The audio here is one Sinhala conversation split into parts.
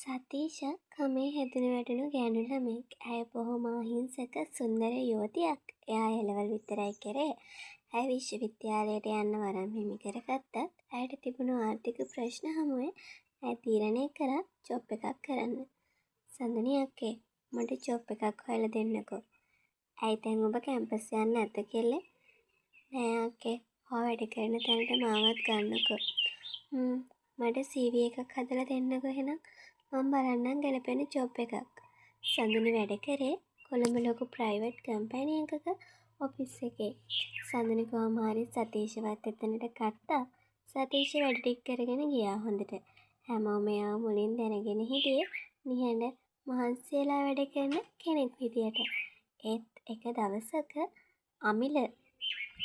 සතීෂ කමේ හැදුන වැටුණු ගෑනු ළමෙක්. ඇය බොහොම අහිංසක සුන්දර යුවතියක්. එයා එළවල් විතරයි කරේ. ඇය විශ්වවිද්‍යාලයට යන්න වරම් හිමි කරගත්තත් ඇයට තිබුණු ආර්ථික ප්‍රශ්න හමුවේ ඇය තීරණය කරා ජොබ් එකක් කරන්න. සඳනි අක්කේ මට ජොබ් එකක් හොයලා දෙන්නකෝ. ඇයි දැන් ඔබ කැම්පස් යන්න නැද්ද කෙල්ලේ? නෑ අක්කේ. ඔයා වැඩ කරන තැනට මාවත් ගන්නකෝ. මට CV එකක් හදලා දෙන්නකෝ එහෙනම්. මම බලන්නම් ගැලපෙන ජොබ් එකක්. සඳුනි වැඩ කරේ කොළඹ ලොකු ප්‍රයිවට් කම්පැනි එකක ඔෆිස් එකේ. සඳුනි කොහොම හරි සතීෂවත් එතනට ගත්තා. සතීෂ වැඩ ටික කරගෙන ගියා හොඳට. හැමෝම එයාව මුලින් දැනගෙන හිටියේ නිහඬ මහන්සියලා වැඩ කරන කෙනෙක් විදියට. ඒත් එක දවසක අමිල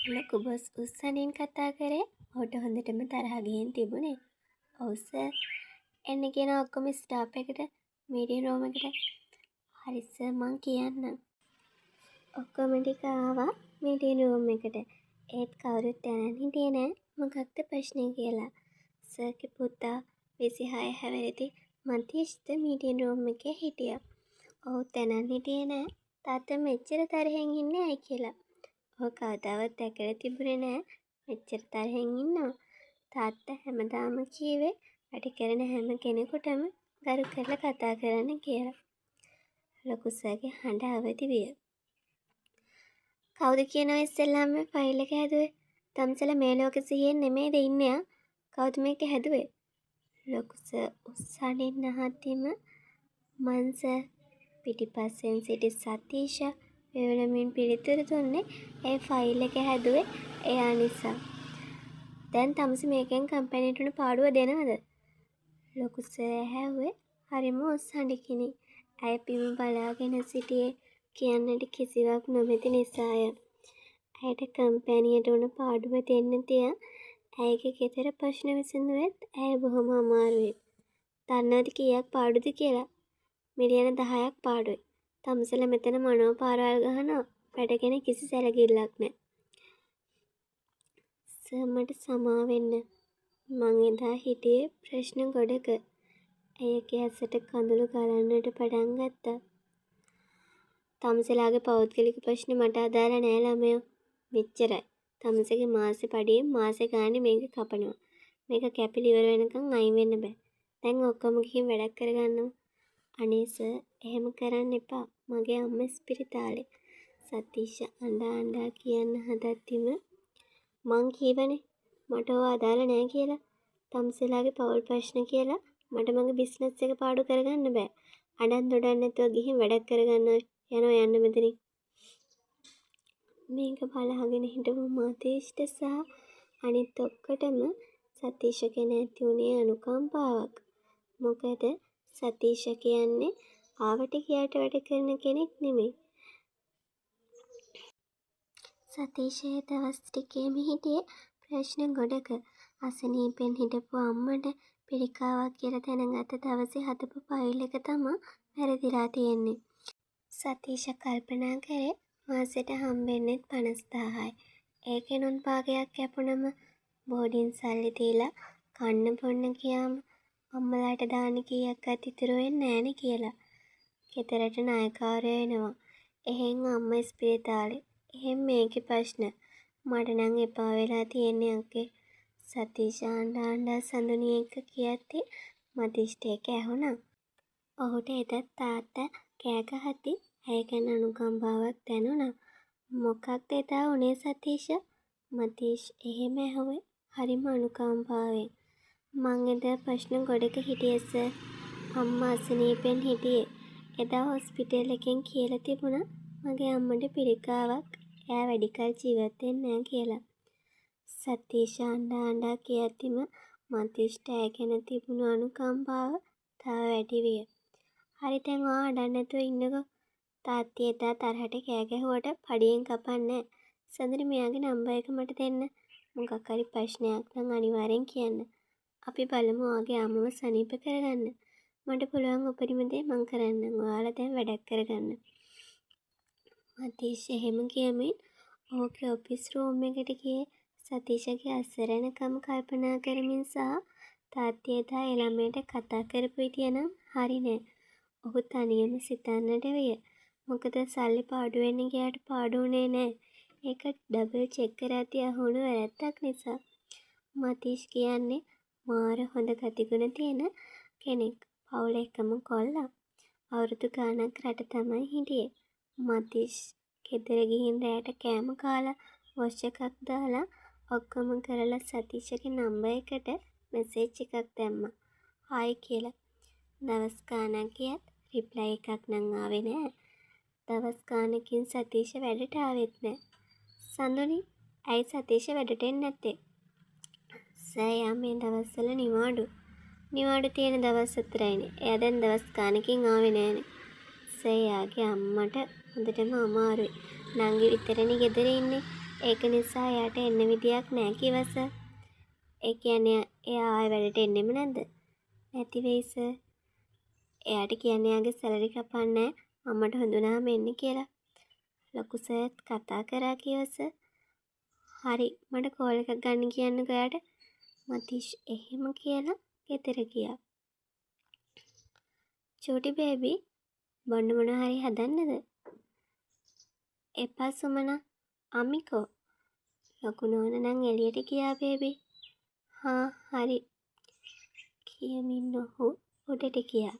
ලොකු බොස් උස්සනින් කතා කරේ ඔහුට හොඳටම තරහ ගිහින් තිබුණේ. ඔව් සර්. එන්න කියන ඔක්කොම ස්ටාෆ් එකට මීටින් රූම් එකට. හරි සර් මං කියන්නම්. ඔක්කොම ටික ආවා මීටින් රූම් එකට. ඒත් කවුරුත් දැනන් හිටියේ නෑ මොකක්ද ප්‍රශ්නේ කියලා. සර්ගේ පුතා 26 හැවිරිදි මන්තිෂ්ද මීටින් රූම් එකේ හිටියා. ඔහු දැනන් හිටියේ නෑ තාත්තා මෙච්චර තරහෙන් ඉන්නේ ඇයි කියලා. ඔහු කවදාවත් දැකලා තිබුණේ නෑ මෙච්චර තරහෙන් ඉන්නවා. තාත්තා හැමදාම කීවේ වැඩ කරන හැම කෙනෙකුටම ගරු කරලා කතා කරන්න කියලා. ලොකු සර්ගේ හඬ අවදි විය. කවුද කියනවා ඉස්සෙල්ලාම මේ ෆයිල් එක හැදුවේ? තම්සල මේ ලෝකෙ සිහියෙන් නෙමෙයිද ඉන්නේ ආ? කවුද මේක හැදුවේ? ලොකු සර් උස්සනින් අහද්දිම මං සර් පිටිපස්සෙන් සිටි සතීෂ වේවලමින් පිළිතුරු දුන්නේ ඒ ෆයිල් එක හැදුවේ එයා නිසා. දැන් තමසි මේකෙන් කම්පැනිට උණු පාඩුව දෙනවද? ලොකු සර් ඇහැව්වේ හරිම උස්සහඬකිනි. ඇය බිම බලාගෙන සිටියේ කියන්නට කිසිවක් නොමැති නිසාය. ඇයට කම්පැනියට උණු පාඩුව දෙන්න තියා ඇයගේ ගෙදර ප්‍රශ්න විසඳුවෙත් ඇය බොහොම අමාරුවෙන්. දන්නවද කීයක් පාඩුද කියලා? මිලියන 10ක් පාඩුයි. තමසල මෙතන මනෝ පාරවල් ගහනවා. වැඩ ගැන කිසි සැලකිල්ලක් නෑ. සර් මට සමා වෙන්න. මං එදා හිටියේ ප්‍රශ්න ගොඩක. ඇයගේ ඇසට කඳුළු ගලන්නට පටන් ගත්තා. තමසලාගේ පෞද්ගලික ප්‍රශ්න මට අදාළ නෑ ළමයෝ. මෙච්චරයි. තමසගේ මාසේ පඩියෙන් මාසේ ගානේ මේක කපනවා. මේක කැපිලි ඉවර වෙනකන් අයින් වෙන්න බෑ. දැන් ඔක්කොම ගිහින් වැඩක් කරගන්නවා. අනේ සර් එහෙම කරන්න එපා. මගේ අම්මා ඉස්පිරිතාලේ. සතීෂ අඬා කියන්න හදද්දිම මං කීවනේ මට ඕවා අදාළ නෑ කියලා. තම්සලාගේ පවුල් ප්‍රශ්න කියලා මට මගේ බිස්නස් එක පාඩු කරගන්න බෑ. අඬන් දොඩන් නැතුව ගිහින් වැඩක් කරගන්න යන්න මෙතනින්. මේක බලාගෙන හිටපු මතීෂ්ට සහ අනිත් ඔක්කොටම සතීෂ ගැන ඇති වුණේ අනුකම්පාවක්. මොකද සතීෂ කියන්නේ ආවට ගියාට වැඩ කරන කෙනෙක් නෙමෙයි. සතීෂයේ දවස් ටිකේම හිටියේ ප්‍රශ්න ගොඩක. අසනීපෙන් හිටපු අම්මට පිළිකාවක් කියලා දැනගත්ත දවසේ හදපු ෆයිල් එක තමයි වැරදිලා තියෙන්නේ. සතීෂ කල්පනා කරේ මාසෙට හම්බෙන්නෙත් 50000යි. ඒකෙනුන් භාගයක් කැපුණම බෝඩින් සල්ලි දීලා කන්න බොන්න ගියාම අම්මලාට දාන්න කීයක්වත් ඉතුරු වෙන්නේ නෑනේ කියලා. ගෙදරට ණයකාරයෝ එනවා. එහෙන් අම්මා ඉස්පිරිතාලේ. එහෙන් මේකේ ප්‍රශ්න. මට නම් එපා වෙලා තියෙන්නේ අක්කේ. සතීෂ අඬා සඳුනි එක්ක කියද්දි මතිෂ්ට ඒක ඇහුණා. ඔහුට එදත් තාත්තා කෑ ගහද්දි ඇය ගැන අනුකම්පාවක් දැනුණා. මොකක්ද එදා උනේ සතීෂ? මතීෂ් එහෙම ඇහුවේ හරිම අනුකම්පාවෙන්. මං එදා ප්‍රශ්න ගොඩක හිටියේ සර්. අම්මා අසනීපෙන් හිටියේ. එදා හොස්පිටල් එකෙන් කියලා තිබුණා මගේ අම්මට පිළිකාවක්. එයා වැඩිකල් ජීවත් වෙන්නේ නෑ කියලා. සතීෂ අඬා කියද්දිම මතීෂ්ට ඇය ගැන තිබුණු අනුකම්පාව තව වැඩි විය. හරි දැන් ඔයා අඬන්න නැතුව ඉන්නකෝ. තාත්ති එදා තරහට කෑ ගැහුවට පඩියෙන් කපන්නේ නෑ. සඳරි මෙයාගේ නම්බර් එක මට දෙන්න. මොකක් හරි ප්‍රශ්නයක් නම් අනිවාර්යෙන් කියන්න. අපි බලමු ඔයාගේ අම්මව සනීප කරගන්න. මට පුළුවන් උපරිම දේ මං කරන්නම්. ඔයාලා දැන් වැඩක් කරගන්න. මතීෂ් එහෙම කියමින් ඔහුගේ ඔෆිස් රූම් එකට ගියේ සතීෂගේ අසරණකම කල්පනා කරමින් සහ තාත්තිය එදා ඒ ළමයට කතා කරපු විදිය නම් හරි නෑ. ඔහු තනියම සිතන්නට විය. මොකද සල්ලි පාඩු වෙන්න ගියාට පාඩු වුණේ නෑ. ඒක ඩබල් චෙක් කරද්දී අහුණු වැරැද්දක් නිසා. මතීෂ් කියන්නේ මාර හොඳ ගතිගුණ තියෙන කෙනෙක්. පවුලේ එකම කොල්ලා. අවුරුදු ගාණක් රට තමයි හිටියේ. මතීෂ් ගෙදර ගිහින් රෑට කෑම කාලා වොච් එකක් දාලා ඔක්කොම කරලා සතීෂගේ නම්බර් එකට මෙසේජ් එකක් දැම්මා. හායි කියලා. දවස් ගාණක් ගියත් රිප්ලයි එකක් නම් ආවේ නෑ. දවස් ගාණකින් සතීෂ වැඩට ආවෙත් නෑ. සඳුනි ඇයි සතීෂ වැඩට එන්නේ නැත්තේ? සර් යා මේ දවස්වල නිවාඩු තියෙන දවස් 4යිනේ. එයා දැන් දවස් ගාණකින් ආවේ නෑනේ. සර් යාගේ අම්මට හොඳටම අමාරුයි. නංගි විතරනේ ගෙදර ඉන්නේ. ඒක නිසා එයාට එන්න විදියක් නෑ කිව්වා සර්. ඒ කියන්නේ එයා ආයෙ වැඩට එන්නෙම නැද්ද? නැති වෙයි සර්. එයාට කියන්නේ එයාගේ සැලරි කපන්නේ අම්මට හොඳුනාම එන්න කියලා. ලොකු සර්ත් කතා කරා කිව්වා සර්. හරි මට කෝල් එකක් ගන්න කියන්නකෝ එයාට. මතීෂ් එහෙම කියලා ගෙදර ගියා. චූටි බේබි බොන්න මොන හරි හදන්නද? එපා සුමනා. අම්මිකෝ ලොකු නෝනා නම් එළියට ගියා බේබි. හා හරි කියමින් ඔහු උඩට ගියා.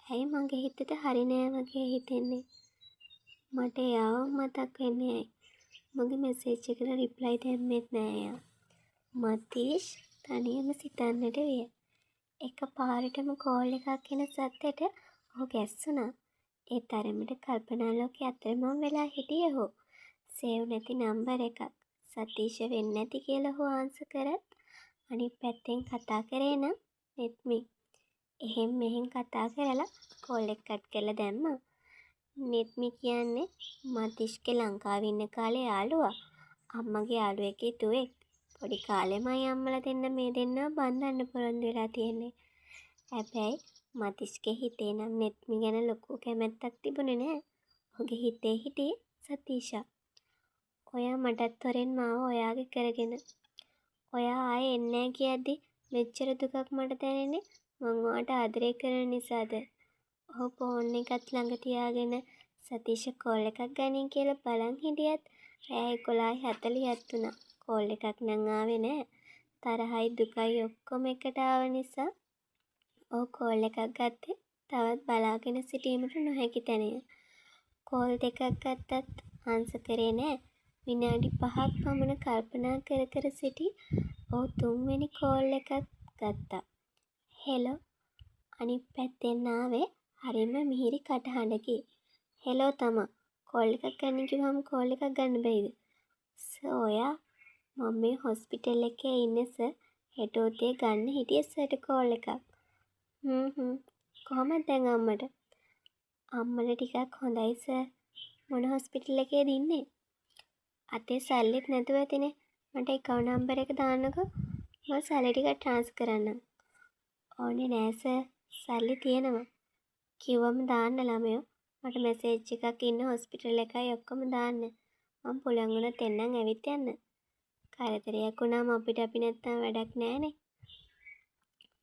ඇයි මගේ හිතට හරි නෑ වගේ හිතෙන්නේ? මට එයාව මතක් වෙන්නේ ඇයි? මගේ මෙසේජ් එකට රිප්ලයි දැම්මෙත් නෑ එයා. මතීෂ් තනියම සිතන්නට විය. එක පාරටම කෝල් එකක් එන සද්දෙට ඔහු ගැස්සුණා. ඒ තරමට කල්පනා ලෝකේ අතරමං වෙලා හිටියේ ඔහු. සේව් නැති නම්බර් එකක්. සතීෂ වෙන්නේ නැති කියලා ඔහු ආන්සර් කරත් අනිත් පැත්තෙන් කතා කරේ නම් නෙත්මි. එහෙන් මෙහෙන් කතා කරලා කෝල් එක කට් කරලා දැම්මා. නෙත්මි කියන්නේ මතීෂ්ගේ ලංකාවේ ඉන්න කාලේ යාළුවා. අම්මගේ යාළුවෙක්ගේ දුවෙක්. පොඩි කාලෙමයි අම්මලා දෙන්න මේ දෙන්නව බඳින්න පොරොන්දු වෙලා තියෙන්නේ. හැබැයි මතීෂ්ගේ හිතේ නම් නෙත්මි ගැන ලොකු කැමැත්තක් තිබුණේ නෑ. ඔහුගේ හිතේ හිටියේ සතීෂා. ඔයා මටත් හොරෙන් මාව ඔයාගේ කරගෙන. ඔයා ආයේ එන්නේ නෑ කියද්දි මෙච්චර දුකක් මට දැනෙන්නේ මං ඔයාට ආදරේ කරන නිසාද? ඔහු ෆෝන් එකත් ළඟ තියාගෙන සතීෂ කෝල් එකක් ගනින් කියලා බලන් හිටියත් රෑ 11:40ක් වුණා. කෝල් එකක් නම් ආවේ නෑ. තරහයි දුකයි ඔක්කොම එකට ආව නිසා ඔහු කෝල් එකක් ගත්තේ තවත් බලාගෙන සිටීමට නොහැකි තැනය. කෝල් දෙකක් ගත්තත් ආන්සර් කරේ නෑ. විනාඩි 5ක් පමණ කල්පනා කර කර සිටි ඔහු තුන්වෙනි කෝල් එකත් ගත්තා. හෙලෝ අනිත් පැත්තෙන් ආවේ හරිම මිහිරි කටහඬකි. හෙලෝ තමා කෝල් එකක් ගන්න කිව්වම කෝල් එකක් ගන්න බැයිද? සර් ඔයා මම මේ හොස්පිටල් එකේ ඉන්නේ සර්. හෙට උදේ ගන්න හිටියේ සර්ට කෝල් එකක්. කොහමද දැන් අම්මට? අම්මට ටිකක් හොඳයි සර්. මොන හොස්පිටල් එකේද ඉන්නේ? අතේ සල්ලිත් නැතුව ඇතිනේ. මට account number එක දාන්නකෝ. මම සල්ලි ටික ට්‍රාන්ස්ෆර් කරන්නම්. ඕනේ නෑ සර්. සල්ලි තියෙනවා. කිව්වම දාන්න ළමයෝ. මට මෙසේජ් එකක් ඉන්න හොස්පිටල් එකයි ඔක්කොම දාන්න. මම පුළුවන් වුණොත් එන්නම් ඇවිත් යන්න. කරදරයක් වුණාම අපි නැත්තම් වැඩක් නෑනේ.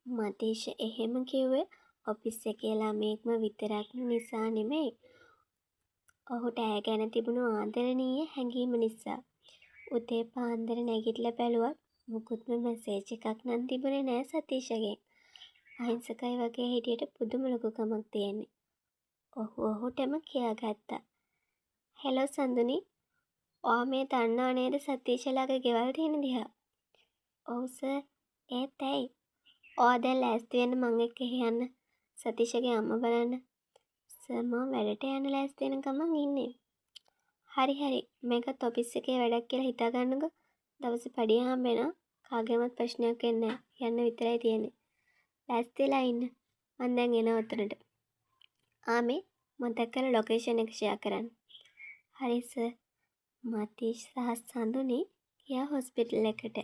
මතීෂ එහෙම කිව්වේ ඔෆිස් එකේ ළමයෙක්ම විතරක් නිසා නෙමෙයි. ඔහුට ඇය ගැන තිබුණු ආදරණීය හැඟීම නිසා. උදේ පාන්දර නැගිටලා බැලුවත් මුකුත්ම මෙසේජ් එකක් නම් තිබුණේ නෑ සතීෂගෙන්. අහිංසකයි වගේ හිටියට පුදුම ලොකුකමක් තියෙන්නේ. ඔහුටම කියාගත්තා. හෙලෝ සඳුනි. ඔයා මේ දන්නව නේද සතීෂලාගේ ගෙවල් තියෙන දිහා? ඔව් සර්. ඒත් ඇයි? ඔයා දැන් ලෑස්ති වෙන්න මං එක්ක යන්න. සතීෂගේ අම්මා බලන්න. සර් මම වැඩට යන්න ලෑස්ති වෙන ගමන් ඉන්නේ. හරි මේකත් ඔෆිස් එකේ වැඩක් කියලා හිතාගන්නකෝ. දවසේ පඩිය හම්බෙනවා. කාගේවත් ප්‍රශ්නයක් වෙන්නේ නැහැ. යන්න විතරයි තියෙන්නේ. ලෑස්තිලා ඉන්න. මං දැන් එනවා උතනට. ආමේ මතක් කරලා ලොකේෂන් එක ෂෙයා කරන්න. හරි සර්. මතීෂ් සහ සඳුනි ගියා හොස්පිටල් එකට.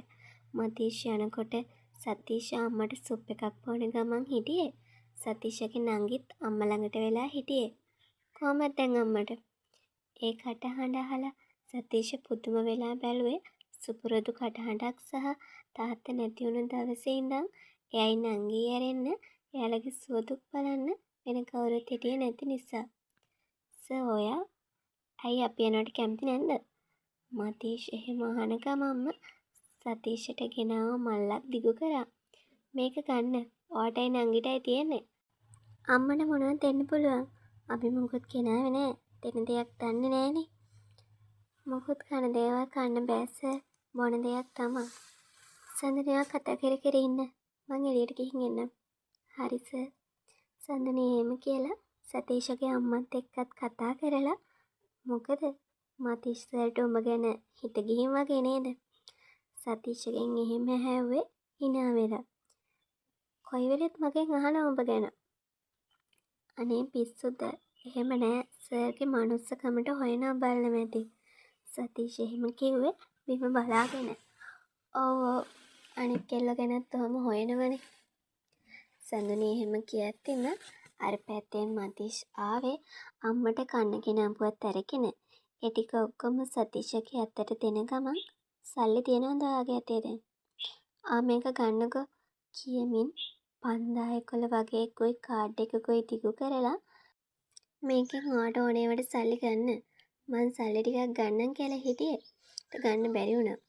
මතීෂ් යනකොට සතීෂ අම්මට සුප් එකක් බොන ගමන් හිටියේ. සතීෂගේ නංගිත් අම්මා ළඟට වෙලා හිටියේ. කොහමද දැන් අම්මට? ඒ කටහඬ අහලා සතීෂ පුදුම වෙලා බැලුවේ සුපුරුදු කටහඬක් සහ තාත්තා නැති වුණු දවසේ ඉඳන් එයයි නංගි ඇරෙන්න එයාලගේ සුවදුක් බලන්න වෙන කවුරුත් හිටියේ නැති නිසා. ඔයා ඇයි අපි යනවට කැමති නැද්ද? මතීෂ් එහෙම අහන ගමන්ම සතීෂට ගෙනාව මල්ලක් දිගු කරා. මේක ගන්න. ඔයාටයි නංගිටයි තියෙන්නේ. අම්මට මොනවද දෙන්න පුළුවන්? අපි මොකුත් ගෙනාවේ නෑ. දෙන දෙයක් දන්නේ නෑනේ. මොකුත් කන දේවල් කන්න බෑ සර්. බොන දෙයක් තමා. සඳනියා කතා කර කර ඉන්න. මං එළියට ගිහින් එන්නම්. හරි සර්. සඳනී එහෙම කියලා සතීෂගේ අම්මත් එක්කත් කතා කරලා මොකද මතීෂ් සර්ට උඹ ගැන හිත ගිහින් වගේ නේද? සතීෂගෙන් එහෙම ඇහැව්වේ hina වෙලා. කොයි වෙලෙත් මගෙන් අහනවා උඹ ගැන. අනේ පිස්සුද? එහෙම නෑ සර්ගේ මනුස්සකමට හොයනවා බලන්න මැති. සතීෂ් එහෙම කිව්වේ බිම බලාගෙන. ඔව් ඔව් අනිත් කෙල්ල ගැනත් ඔහම හොයනවනේ. සඳුනී එහෙම කියද්දිම අර පැත්තෙන් මතීෂ් ආවේ අම්මට කන්න ගෙනාපුවත් අරගෙන. ඒ ටික ඔක්කොම සතීෂගේ අතට දෙන ගමන් සල්ලි තියනවද ඔයාගේ අතේ දැන්? මේක ගන්නකෝ කියමින් 5011 වගේ කොයි කාඩ් එකකුයි දිගු කරලා මේකෙන් ඔයාට ඕන ඒවට සල්ලි ගන්න. මං සල්ලි ටිකක් ගන්නම් කියලා හිටියේ. ගන්න බැරි වුණා.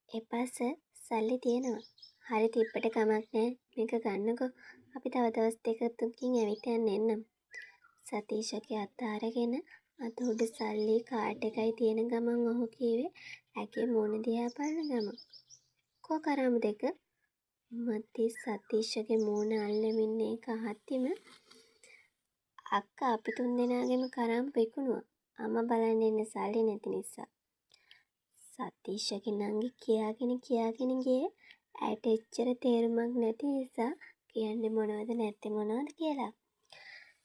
එපා සර් සල්ලි තියෙනවා. හරි තිබ්බට කමක් නෑ. මේක ගන්නකෝ. අපි තව දවස් දෙක තුනකින් ඇවිත් යන්න එන්නම්. සතීෂගේ අත අරගෙන අත උඩ සල්ලි කාඩ් එකයි තියෙන ගමන් ඔහු කිව්වේ ඇගේ මූණ දිහා බලන ගමන්. කෝ කරාමු දෙක? මතී සතීෂගේ මූණ අල්ලමින් ඒක අහද්දිම අක්කා අපි තුන් දෙනාගේම කරාම් විකුණුවා. අම්මා බලන්න ඉන්න සල්ලි නැති නිසා. සතීෂගේ නංගි කියාගෙන ගියේ ඇයට එච්චර තේරුමක් නැති නිසා කියන්නේ මොනවද නැත්තේ මොනවද කියලා.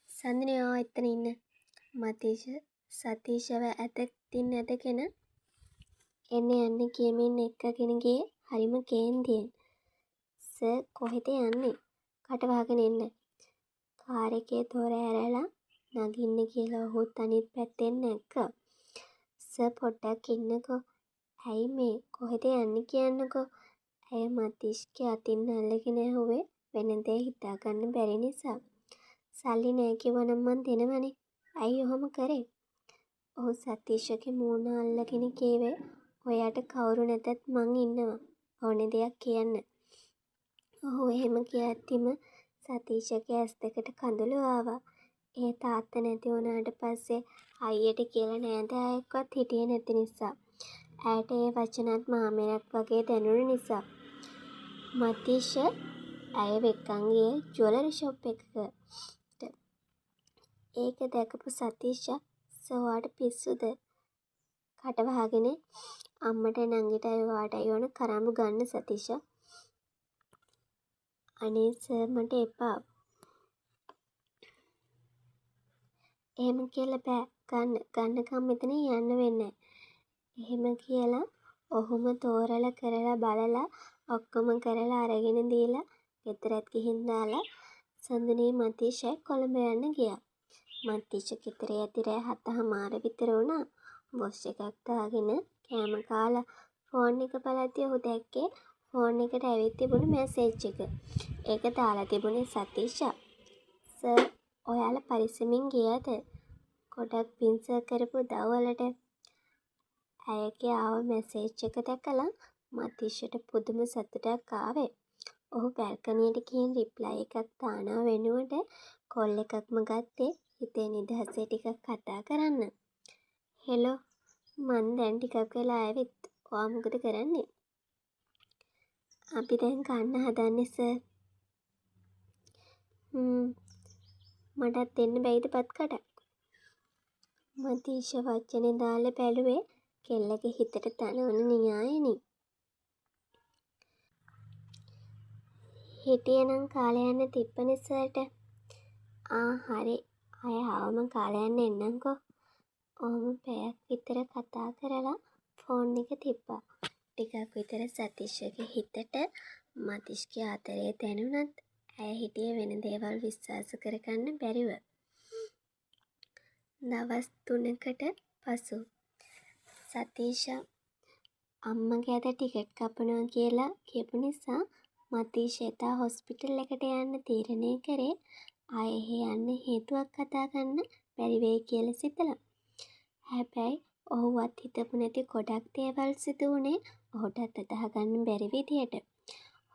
සඳනී එතන ඉන්න. මතීෂ සතීෂව ඇතකින් ඇදගෙන එන්න කියමින් එක්කගෙන ගියේ හරිම කේන්තියෙන්. සර් කොහෙද යන්නේ? කට වහගෙන එන්න. කාර් එකේ දොර ඇරලා නගින්න කියලා ඔහුත් අනිත් පැත්තෙන් නැග්ගා. සර් පොඩ්ඩක් ඉන්නකෝ. ඇයි මේ කොහෙද යන්නේ කියන්නකෝ. ඇය මතීෂ්ගේ අතින් අල්ලගෙන ඇහුවේ වෙන දේ හිතා ගන්න බැරි නිසා. සල්ලි නෑ කිව්වනම් මං දෙනවනේ. ඇයි ඔහොම කරේ? ඔහු සතීෂගේ මූණ අල්ලගෙන කීවේ ඔයාට කවුරු නැතත් මං ඉන්නවා. ඕනේ දෙයක් කියන්න. ඔහු එහෙම කියද්දිම සතීෂගේ ඇස් දෙකට කඳුළු ආවා. ඒ තාත්තා නැති වුණාට පස්සේ අයියට කියලා නෑදෑයෙක්වත් හිටියේ නැති නිසා. ඇයට ඒ වචනත් මාමයක් වගේ දැනුණු නිසා. මතීෂ ඇය වෙක්කන් ගියේ ජුවලරි ෂොප් එකකට. ඒක දැකපු සතීෂ ඔයාට පිස්සුද? කට වහගෙන අම්මට නංගිටයි ඔයාටයි ඕන කරාඹු ගන්න සතීෂ. අනේ සර් මට එපා. එහෙම කියලා බෑ. ගන්නකම් මෙතන යන්න වෙන්නේ. එහෙම කියලා ඔහුම තෝරලා කරලා බලලා ඔක්කොම කරලා අරගෙන දීලා ගෙදරත් ගිහින් දාලා සඳනී මතීෂයි කොළඹ යන්න ගියා. මතීෂ ගෙදර යද්දි රෑ 7:00 විතර වුණා. බොස් එකක් දාගෙන කෑම කාලා ෆෝන් එක බලද්දි ඔහු දැක්කේ ෆෝන් එකට ඇවිත් තිබුණු මැසේජ් එක. ඒක දාලා තිබුණේ සතීෂ. සර් ඔයාලා පරිස්සමින් ගියාද? ගොඩක් පින් සර් කරපු උදව්වලට. ඇයගේ ආව මැසේජ් එක දැකලා මතීෂට පුදුම සතුටක් ආවේ. ඔහු බැල්කනියට ගිහින් රිප්ලයි එකක් දානව වෙනුවට කෝල් එකක්ම ගත්තේ හිතේ නිදහසේ ටිකක් කතා කරන්න. හෙලෝ මං දැන් ටිකක් වෙලා ආවිත්. ඔයා මොකද කරන්නේ? අපි දැන් කන්න හදන්නේ සර්. මටත් දෙන්න බැයිද බත් කටක්? මතීෂ වචනේ දාලා බැලුවේ කෙල්ලගේ හිතට තනවන න්‍යායනේ. හිටියනම් කාලේ යන්න තිබ්බනේ සර්ට. හරි. අය ආවම කාලේ යන්න එන්නම්කෝ. ඔහොම පැයක් විතර කතා කරලා ෆෝන් එක තිබ්බා. ටිකක් විතර සතීෂගේ හිතට මතීෂ්ගේ ආදරේ දැනුණත් ඇය හිටියේ වෙන දේවල් විශ්වාස කරගන්න බැරිව. දවස් 3කට පසු සතීෂ අම්මගේ අත ටිකට් කපනවා කියලා කියපු නිසා මතීෂ එදා හොස්පිටල් එකට යන්න තීරණය කරේ ආයෙ එහෙ යන්න හේතුවක් කතා කරන්න බැරි වෙයි කියලා සිතලා. හැබැයි ඔහුවත් හිතපු නැති ගොඩක් දේවල් සිදු වුණේ ඔහුටත් අදහ ගන්න බැරි විදියට.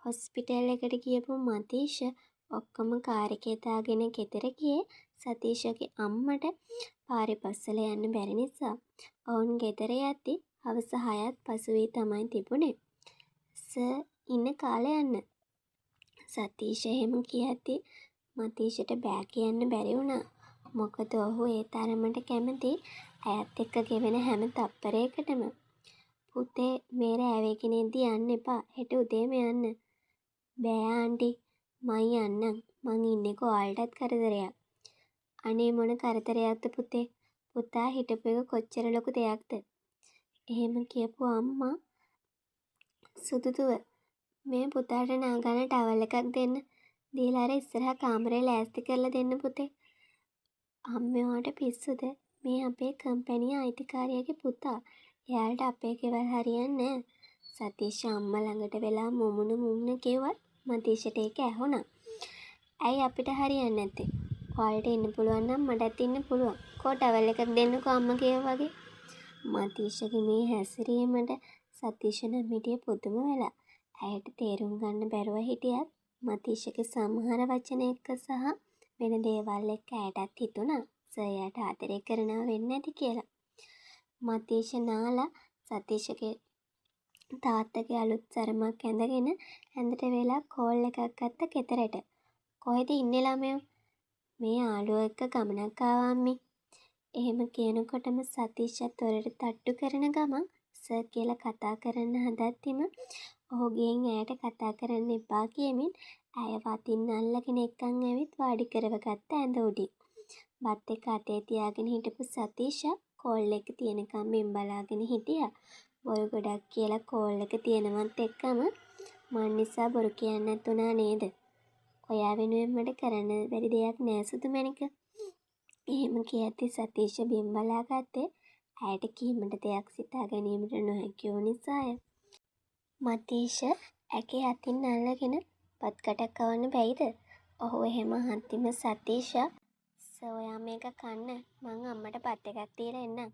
හොස්පිටල් එකට ගියපු මතීෂ ඔක්කොම කාර් එකේ දාගෙන ගෙදර ගියේ සතීෂගේ අම්මට පාරේ පස්සලා යන්න බැරි නිසා. ඔවුන් ගෙදර යද්දි හවස 6ත් පසු වී තමයි තිබුණේ. සර් ඉන්න කාලේ යන්න. සතීෂ එහෙම කියද්දි මතීෂට බෑ කියන්න බැරි වුණා. මොකද ඔහු ඒ තරමට කැමති ඇයත් එක්ක ගෙවෙන හැම තප්පරයකටම. පුතේ මේ රෑ වේගෙනෙද්දි යන්න එපා. හෙට උදේම යන්න. බෑ ආන්ටි මං යන්නම්. මං ඉන්නේ ඔයාලටත් කරදරයක්. අනේ මොන කරදරයක්ද පුතේ. පුතා හිටපු එක කොච්චර ලොකු දෙයක්ද. එහෙම කියපු අම්මා සුදුදුව මේ පුතාට නාගන්න ටවල් එකක් දෙන්න. දීලා අර ඉස්සරහා කාමරේ ලෑස්ති කරලා දෙන්න පුතේ. අම්මේ ඔයාට පිස්සුද? මේ අපේ කම්පැනි අයිතිකාරියගේ පුතා. එයාට අපේ ගෙවල් හරියන්නේ නෑ. සතීෂ අම්මා ළඟට වෙලා මුමුණ කිව්වත් මතීෂට ඒක ඇහුණා. ඇයි අපිට හරියන්නේ නැත්තේ? ඔයාලට ඉන්න පුළුවන් නම් මටත් ඉන්න පුළුවන්. කෝ ටවල් එකක් දෙන්නකෝ අම්මා කියවා වගේ. මතීෂගේ මේ හැසිරීමට සතීෂ නම් හිටියේ පුදුම වෙලා. ඇයට තේරුම් ගන්න බැරුව හිටියත් මතීෂගේ සමහර වචන එක්ක සහ වෙන දේවල් එක්ක ඇයටත් හිතුණා සර්යාට ආදරය කරනවා වෙන්නේ නැති කියලා. මතීෂ නාලා සතීෂගේ තාත්තගේ අලුත් සරමක් ඇඳගෙන ඇඳට වෙලා කෝල් එකක් ගත්ත ගෙදරට. කොහෙද ඉන්නේ ළමයෝ? මේ යාළුවෝ එක්ක ගමනක් ආවා අම්මේ. එහෙම කියනකොටම සතීෂත් තොරට තට්ටු කරන ගමන් සර් කියලා කතා කරන්න හදද්දිම ඔහුගෙන් ඇයට කතා කරන්න එපා කියමින් ඇය වතින් අල්ලගෙන එක්කන් ඇවිත් වාඩි කරව ගත්ත ඇඳ උඩින්. බත් එක අතේ තියාගෙන හිටපු සතීෂ කෝල් එක තියෙනකම් මෙන් බලාගෙන හිටියා. බොරු ගොඩක් කියලා කෝල් එක තියෙනවත් එක්කම මන් නිසා බොරු කියන්නත් උනා නේද? ඔයා වෙනුවෙන් මට කරන්න බැරි දෙයක් නෑ සුදු මැණික. එහෙම කියද්දි සතීෂ බිම් බලා ගත්තේ ඇයට කීමට දෙයක් සිතා ගැනීමට නොහැකි වූ නිසාය. මතීෂ ඇගේ අතින් අල්ලගෙන බත් කටක් කවන්න බැයිද? ඔහු එහෙම අහද්දිම සතීෂ සර් ඔයා මේක කන්න මං අම්මට බත් එකක් දීලා එන්නම්.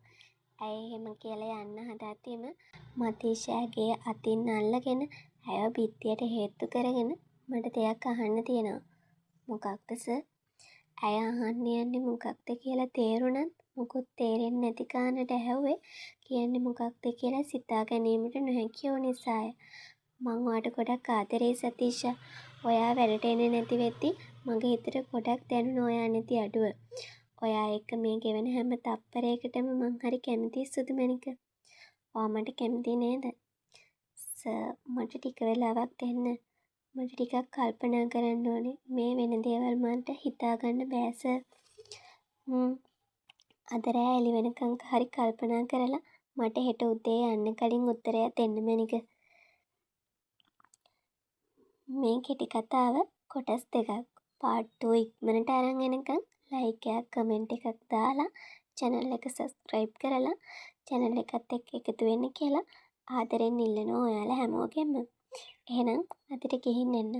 ඇය එහෙම කියලා යන්න හදද්දිම මතීෂ ඇගේ අතින් අල්ලගෙන ඇයව බිත්තියට හේතු කරගෙන මට දෙයක් අහන්න තියෙනවා. මොකක්ද සර්? ඇය අහන්න යන්නේ මොකක්ද කියලා තේරුණත් මොකුත් තේරෙන්නේ නැති කාරණට ඇහුවේ කියන්නේ මොකක්ද කියලා සිතා ගැනීමට නොහැකි වූ නිසාය. මං ඔයාට ගොඩක් ආදරෙයි සතීෂ. ඔයා වැඩට එන්නේ නැති වෙද්දි මගේ හිතට ගොඩක් දැනුණා ඔයා නැති අඩුව. ඔයා එක්ක මේ ගෙවෙන හැම තප්පරයකටම මං හරි කැමතියි සුදු මැණික. ඔයා මට කැමති නේද? සර් මට ටික වෙලාවක් දෙන්න. මට ටිකක් කල්පනා කරන්න ඕනේ. මේ වෙන දේවල් මට හිතා ගන්න බෑ සර්. අද රෑ එළි වෙනකන් හරි කල්පනා කරලා මට හෙට උදේ යන්න කලින් උත්තරයක් දෙන්න මැණික. මේ කෙටි කතාව කොටස් දෙකක්. පාර්ට් 2 ඉක්මනට අරන් එනකන් ලයික් එකක් කමෙන්ට් එකක් දාලා channel එක subscribe කරලා channel එකත් එක්ක එකතු වෙන්න කියලා ආදරෙන් ඉල්ලනවා ඔයාලා හැමෝගෙම. එහෙනම් අදට ගිහින් එන්න.